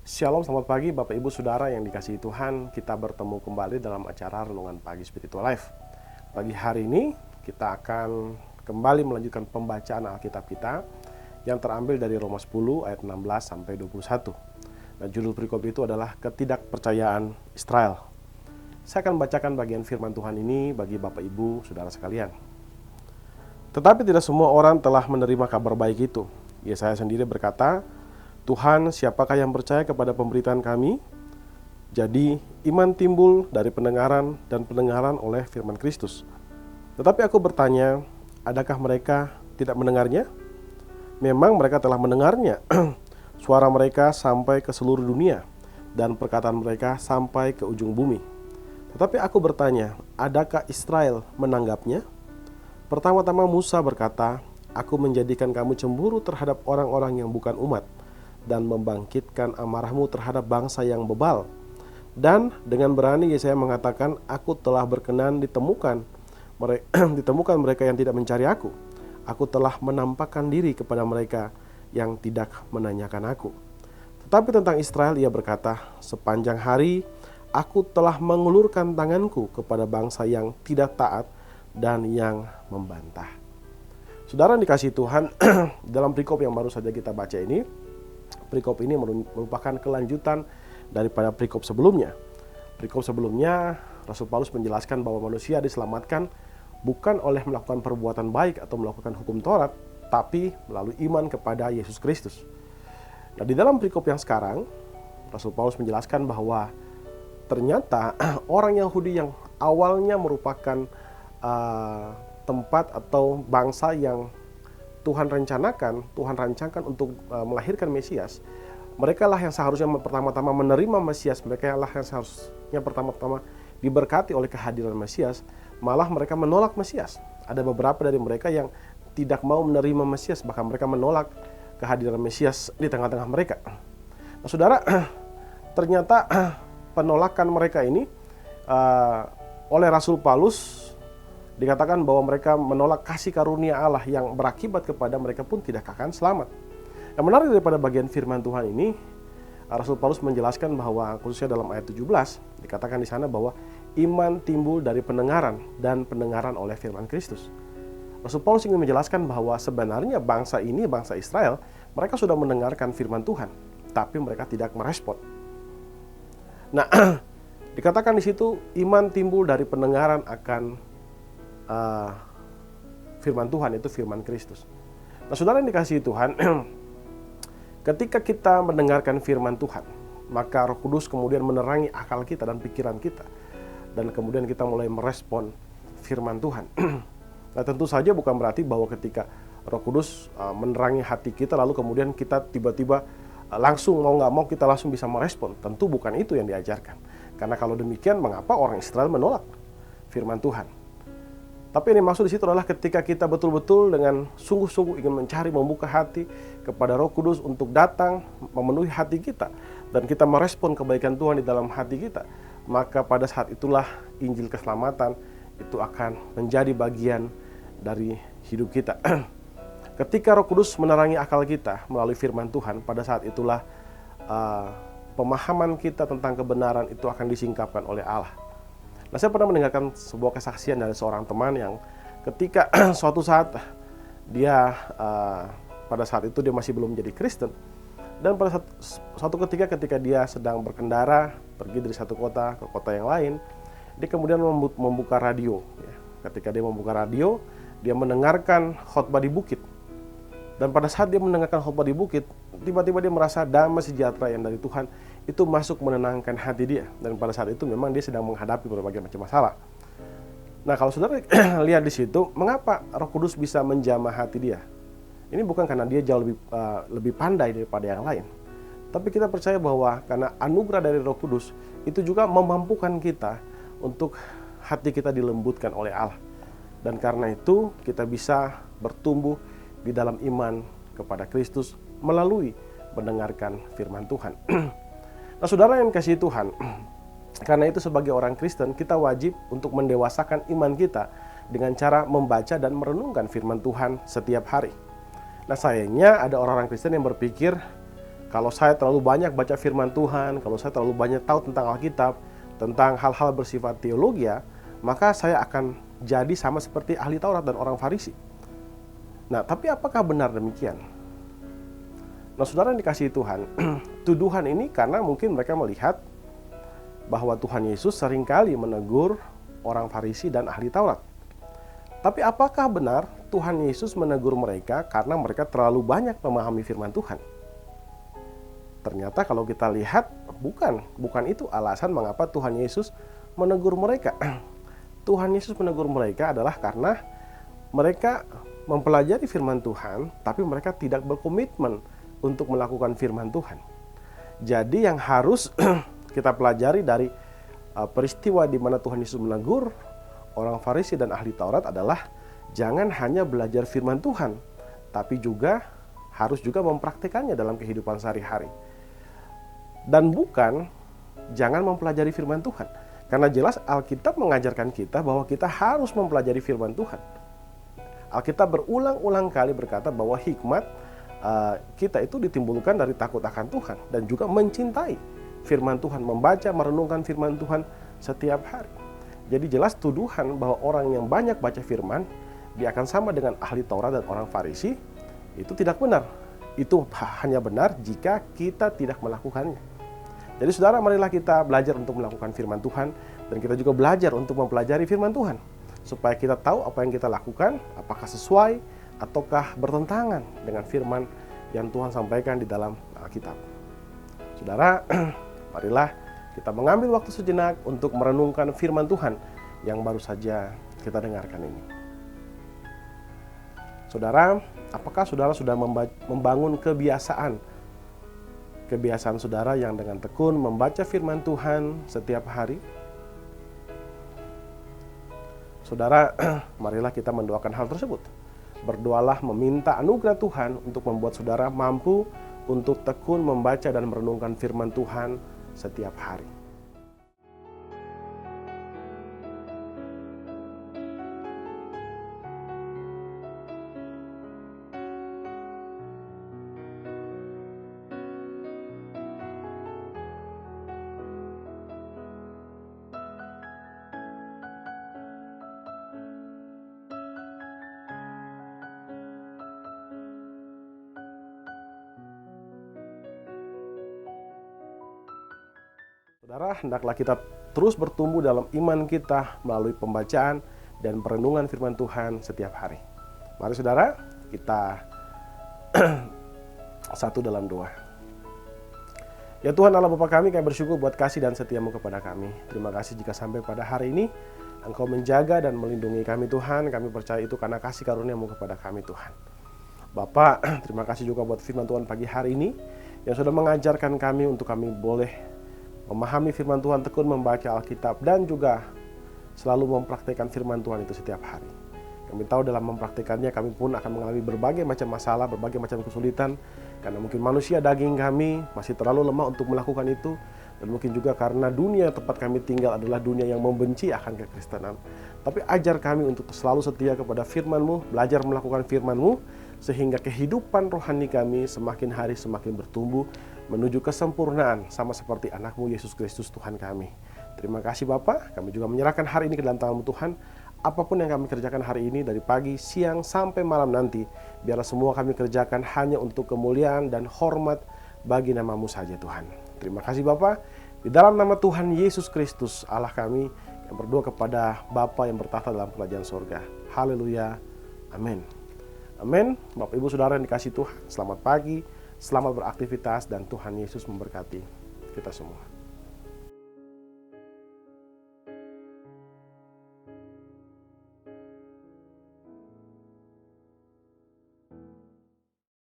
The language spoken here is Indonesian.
Shalom, selamat pagi Bapak Ibu Saudara yang dikasihi Tuhan. Kita bertemu kembali dalam acara Renungan Pagi Spiritual Life. Pagi hari ini kita akan kembali melanjutkan pembacaan Alkitab kita yang terambil dari Roma 10 ayat 16 sampai 21. Nah, judul perikop itu adalah ketidakpercayaan Israel. Saya akan bacakan bagian firman Tuhan ini bagi Bapak Ibu Saudara sekalian. Tetapi tidak semua orang telah menerima kabar baik itu. Yesaya sendiri berkata, Tuhan, siapakah yang percaya kepada pemberitaan kami? Jadi, iman timbul dari pendengaran dan pendengaran oleh firman Kristus. Tetapi aku bertanya, adakah mereka tidak mendengarnya? Memang mereka telah mendengarnya. Suara mereka sampai ke seluruh dunia dan perkataan mereka sampai ke ujung bumi. Tetapi aku bertanya, adakah Israel menanggapnya? Pertama-tama Musa berkata, aku menjadikan kamu cemburu terhadap orang-orang yang bukan umat dan membangkitkan amarahmu terhadap bangsa yang bebal. Dan dengan berani Yesaya mengatakan, aku telah berkenan ditemukan mereka yang tidak mencari aku. Aku telah menampakkan diri kepada mereka yang tidak menanyakan aku. Tetapi tentang Israel ia berkata, sepanjang hari aku telah mengulurkan tanganku kepada bangsa yang tidak taat dan yang membantah. Saudara yang dikasihi Tuhan, dalam perikop yang baru saja kita baca ini, perikop ini merupakan kelanjutan daripada perikop sebelumnya. Perikop sebelumnya, Rasul Paulus menjelaskan bahwa manusia diselamatkan bukan oleh melakukan perbuatan baik atau melakukan hukum Taurat, tapi melalui iman kepada Yesus Kristus. Nah, di dalam perikop yang sekarang, Rasul Paulus menjelaskan bahwa ternyata orang Yahudi yang awalnya merupakan tempat atau bangsa yang Tuhan rancangkan untuk melahirkan Mesias. Mereka lah yang seharusnya pertama-tama menerima Mesias. Mereka lah yang seharusnya pertama-tama diberkati oleh kehadiran Mesias. Malah mereka menolak Mesias. Ada beberapa dari mereka yang tidak mau menerima Mesias. Bahkan mereka menolak kehadiran Mesias di tengah-tengah mereka. Nah, saudara, ternyata penolakan mereka ini oleh Rasul Paulus dikatakan bahwa mereka menolak kasih karunia Allah yang berakibat kepada mereka pun tidak akan selamat. Yang menarik daripada bagian firman Tuhan ini, Rasul Paulus menjelaskan bahwa khususnya dalam ayat 17 dikatakan di sana bahwa iman timbul dari pendengaran dan pendengaran oleh firman Kristus. Rasul Paulus ingin menjelaskan bahwa sebenarnya bangsa ini, bangsa Israel, mereka sudah mendengarkan firman Tuhan, tapi mereka tidak merespon. Nah, dikatakan di situ iman timbul dari pendengaran akan firman Tuhan, itu firman Kristus. Nah, saudara yang dikasihi Tuhan, ketika kita mendengarkan firman Tuhan, maka Roh Kudus kemudian menerangi akal kita dan pikiran kita, dan kemudian kita mulai merespon firman Tuhan. Nah, tentu saja bukan berarti bahwa ketika Roh Kudus menerangi hati kita lalu kemudian kita tiba-tiba langsung mau nggak mau kita langsung bisa merespon. Tentu bukan itu yang diajarkan. Karena kalau demikian, mengapa orang Israel menolak firman Tuhan? Tapi yang dimaksud di situ adalah ketika kita betul-betul dengan sungguh-sungguh ingin mencari, membuka hati kepada Roh Kudus untuk datang memenuhi hati kita, dan kita merespon kebaikan Tuhan di dalam hati kita, maka pada saat itulah Injil keselamatan itu akan menjadi bagian dari hidup kita. Ketika Roh Kudus menerangi akal kita melalui firman Tuhan, pada saat itulah pemahaman kita tentang kebenaran itu akan disingkapkan oleh Allah. Nah, saya pernah mendengarkan sebuah kesaksian dari seorang teman yang ketika suatu saat dia pada saat itu dia masih belum menjadi Kristen, dan pada suatu ketika dia sedang berkendara pergi dari satu kota ke kota yang lain, dia kemudian membuka radio. Ketika dia membuka radio, dia mendengarkan khotbah di bukit, dan pada saat dia mendengarkan khotbah di bukit, tiba-tiba dia merasa damai sejahtera yang dari Tuhan itu masuk menenangkan hati dia, dan pada saat itu memang dia sedang menghadapi berbagai macam masalah. Nah, kalau saudara lihat di situ, mengapa Roh Kudus bisa menjamah hati dia? Ini bukan karena dia jauh lebih pandai daripada yang lain, tapi kita percaya bahwa karena anugerah dari Roh Kudus itu juga memampukan kita untuk hati kita dilembutkan oleh Allah, dan karena itu kita bisa bertumbuh di dalam iman kepada Kristus melalui mendengarkan firman Tuhan. Nah, saudara yang kasih Tuhan, karena itu sebagai orang Kristen kita wajib untuk mendewasakan iman kita dengan cara membaca dan merenungkan firman Tuhan setiap hari. Nah, sayangnya ada orang-orang Kristen yang berpikir kalau saya terlalu banyak baca firman Tuhan, kalau saya terlalu banyak tahu tentang Alkitab, tentang hal-hal bersifat teologi, maka saya akan jadi sama seperti ahli Taurat dan orang Farisi. Nah, tapi apakah benar demikian? Nah, saudara yang dikasihi Tuhan, tuduhan ini karena mungkin mereka melihat bahwa Tuhan Yesus seringkali menegur orang Farisi dan ahli Taurat. Tapi apakah benar Tuhan Yesus menegur mereka karena mereka terlalu banyak memahami firman Tuhan? Ternyata kalau kita lihat, bukan itu alasan mengapa Tuhan Yesus menegur mereka. Tuhan Yesus menegur mereka adalah karena mereka mempelajari firman Tuhan, tapi mereka tidak berkomitmen untuk melakukan firman Tuhan. Jadi yang harus kita pelajari dari peristiwa di mana Tuhan Yesus menegur orang Farisi dan ahli Taurat adalah jangan hanya belajar firman Tuhan, tapi juga harus juga mempraktikannya dalam kehidupan sehari-hari. Dan bukan jangan mempelajari firman Tuhan. Karena jelas Alkitab mengajarkan kita bahwa kita harus mempelajari firman Tuhan. Alkitab berulang-ulang kali berkata bahwa hikmat kita itu ditimbulkan dari takut akan Tuhan dan juga mencintai firman Tuhan, membaca, merenungkan firman Tuhan setiap hari. Jadi jelas tuduhan bahwa orang yang banyak baca firman dia akan sama dengan ahli Taurat dan orang Farisi itu tidak benar. Itu hanya benar jika kita tidak melakukannya. Jadi saudara, marilah kita belajar untuk melakukan firman Tuhan dan kita juga belajar untuk mempelajari firman Tuhan supaya kita tahu apa yang kita lakukan apakah sesuai ataukah bertentangan dengan firman yang Tuhan sampaikan di dalam Alkitab. Saudara, marilah kita mengambil waktu sejenak untuk merenungkan firman Tuhan yang baru saja kita dengarkan ini. Saudara, apakah saudara sudah membangun kebiasaan saudara yang dengan tekun membaca firman Tuhan setiap hari? Saudara, marilah kita mendoakan hal tersebut. Berdoalah meminta anugerah Tuhan untuk membuat saudara mampu untuk tekun membaca dan merenungkan firman Tuhan setiap hari. Saudara, hendaklah kita terus bertumbuh dalam iman kita melalui pembacaan dan perenungan firman Tuhan setiap hari. Mari saudara, kita satu dalam doa. Ya Tuhan Allah Bapa kami bersyukur buat kasih dan setiamu kepada kami. Terima kasih jika sampai pada hari ini Engkau menjaga dan melindungi kami Tuhan. Kami percaya itu karena kasih karunia-Mu kepada kami Tuhan. Bapak, terima kasih juga buat firman Tuhan pagi hari ini yang sudah mengajarkan kami untuk kami boleh memahami firman Tuhan, tekun membaca Alkitab, dan juga selalu mempraktikkan firman Tuhan itu setiap hari. Kami tahu dalam mempraktikannya kami pun akan mengalami berbagai macam masalah, berbagai macam kesulitan, karena mungkin manusia daging kami masih terlalu lemah untuk melakukan itu, dan mungkin juga karena dunia tempat kami tinggal adalah dunia yang membenci akan kekristenan. Tapi ajar kami untuk selalu setia kepada firman-Mu, belajar melakukan firman-Mu, sehingga kehidupan rohani kami semakin hari semakin bertumbuh, menuju kesempurnaan sama seperti anak-Mu Yesus Kristus Tuhan kami. Terima kasih Bapa, kami juga menyerahkan hari ini ke dalam tangan-Mu Tuhan. Apapun yang kami kerjakan hari ini dari pagi, siang, sampai malam nanti, biarlah semua kami kerjakan hanya untuk kemuliaan dan hormat bagi nama-Mu saja Tuhan. Terima kasih Bapa, di dalam nama Tuhan Yesus Kristus Allah kami yang berdoa kepada Bapa yang bertahta dalam kerajaan surga. Haleluya, amin. Amin. Bapak Ibu Saudara yang dikasihi Tuhan, selamat pagi. Selamat beraktivitas dan Tuhan Yesus memberkati kita semua.